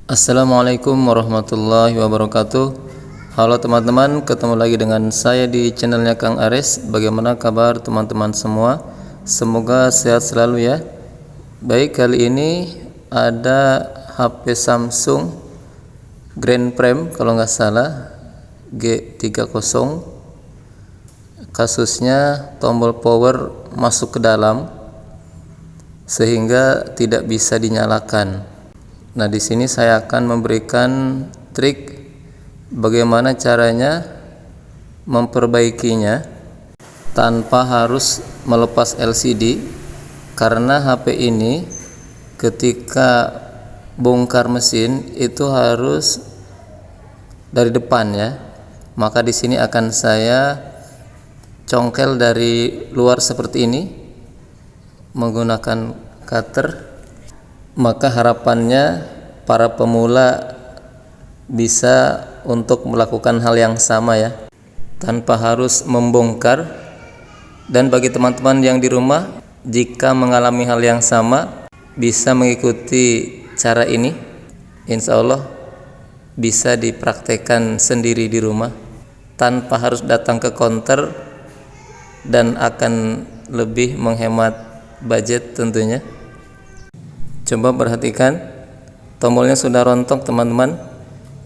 Assalamualaikum warahmatullahi wabarakatuh. Halo teman-teman, ketemu lagi dengan saya di channelnya Kang Ares. Bagaimana kabar teman-teman semua? Semoga sehat selalu ya. Baik, kali ini ada HP Samsung Grand Prime kalau nggak salah G30. Kasusnya tombol power masuk ke dalam sehingga tidak bisa dinyalakan. Nah, di sini saya akan memberikan trik bagaimana caranya memperbaikinya tanpa harus melepas LCD, karena HP ini ketika bongkar mesin itu harus dari depan ya. Maka di sini akan saya congkel dari luar seperti ini menggunakan cutter. Maka harapannya para pemula bisa untuk melakukan hal yang sama ya, tanpa harus membongkar. Dan bagi teman-teman yang di rumah, jika mengalami hal yang sama, bisa mengikuti cara ini. Insya Allah bisa dipraktekkan sendiri di rumah tanpa harus datang ke counter, dan akan lebih menghemat budget tentunya. Coba perhatikan, tombolnya sudah rontok teman-teman.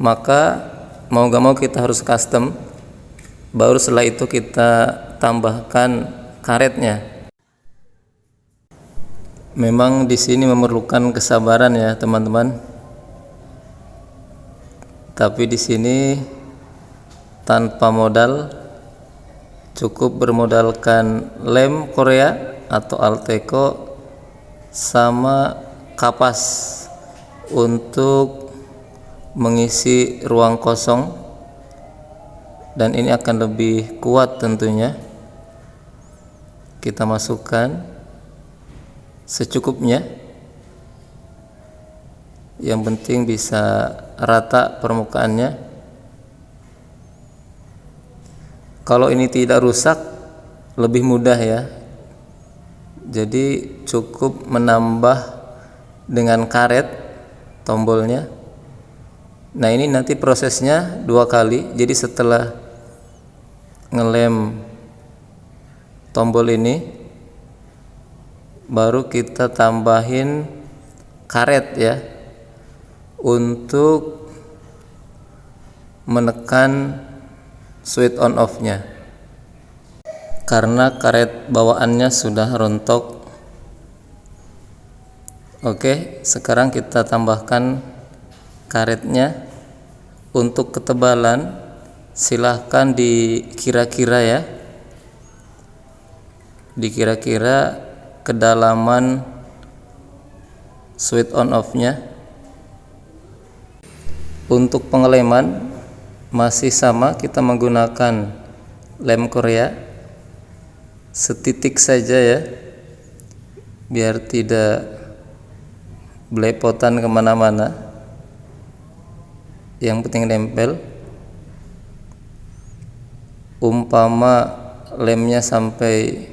Maka mau gak mau kita harus custom. Baru setelah itu kita tambahkan karetnya. Memang di sini memerlukan kesabaran ya teman-teman. Tapi di sini tanpa modal, cukup bermodalkan lem Korea atau Alteco sama kapas untuk mengisi ruang kosong, dan ini akan lebih kuat tentunya. Kita masukkan secukupnya, yang penting bisa rata permukaannya. Kalau ini tidak rusak, lebih mudah ya. Jadi cukup menambah dengan karet tombolnya. Nah, ini nanti prosesnya 2 kali. Jadi setelah ngelem tombol ini, baru kita tambahin karet ya, untuk menekan switch on off nya, karena karet bawaannya sudah rontok. Oke, sekarang kita tambahkan karetnya. Untuk ketebalan silahkan dikira-kira ya, dikira-kira kedalaman switch on off nya. Untuk pengeleman masih sama, kita menggunakan lem Korea setitik saja ya, biar tidak belepotan kemana-mana. Yang penting nempel. Umpama lemnya sampai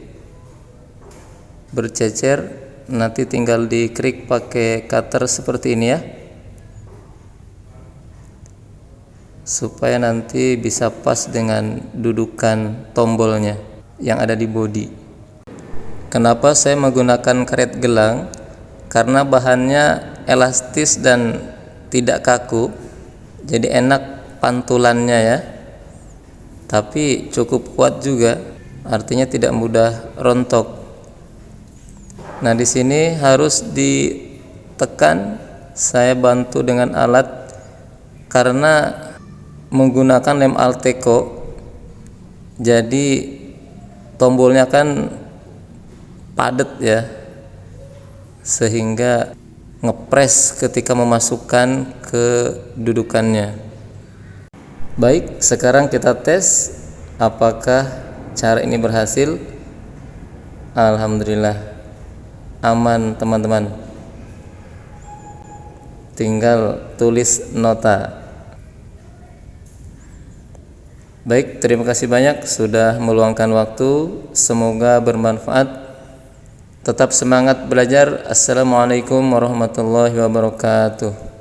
bercecer, nanti tinggal dikrik pakai cutter seperti ini ya, supaya nanti bisa pas dengan dudukan tombolnya yang ada di bodi. Kenapa saya menggunakan karet gelang? Karena bahannya elastis dan tidak kaku, jadi enak pantulannya ya. Tapi cukup kuat juga, artinya tidak mudah rontok. Nah, di sini harus ditekan. Saya bantu dengan alat karena menggunakan lem Alteco, jadi tombolnya kan padat ya, sehingga ngepres ketika memasukkan ke dudukannya. Baik, sekarang kita tes apakah cara ini berhasil. Alhamdulillah aman teman-teman. Tinggal tulis nota. Baik, terima kasih banyak sudah meluangkan waktu. Semoga bermanfaat. Tetap semangat belajar. Assalamualaikum warahmatullahi wabarakatuh.